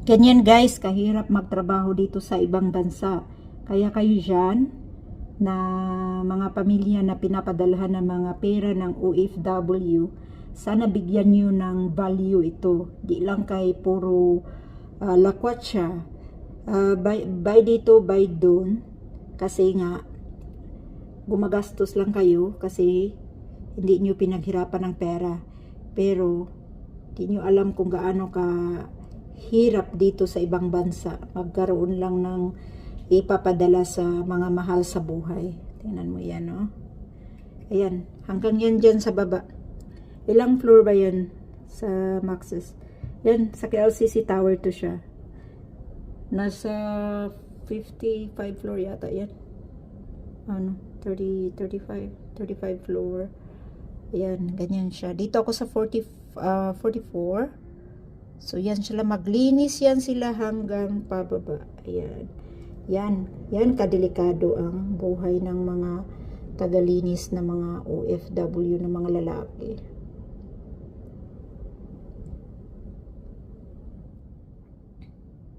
Ganyan guys, kahirap magtrabaho dito sa ibang bansa. Kaya kayo dyan, na mga pamilya na pinapadalhan ng mga pera ng OFW, sana bigyan nyo ng value ito. Di lang kay puro lakwat siya. Buy dito, buy doon. Kasi nga, gumagastos lang kayo kasi hindi nyo pinaghirapan ng pera. Pero, di nyo alam kung gaano ka hirap dito sa ibang bansa. Magkaroon lang ng ipapadala sa mga mahal sa buhay. Tingnan mo yan, no? Ayan, hanggang yan dyan sa baba. Ilang floor ba yan sa Maxis? Yan, sa KLCC Tower to siya. Nasa 55 floor yata yan. Ano, 35 floor. Ayan, ganyan siya. Dito ako sa 44. So, yan sila. Maglinis yan sila hanggang pababa. Ayan. Yan kadelikado ang buhay ng mga tagalinis na mga OFW na mga lalaki.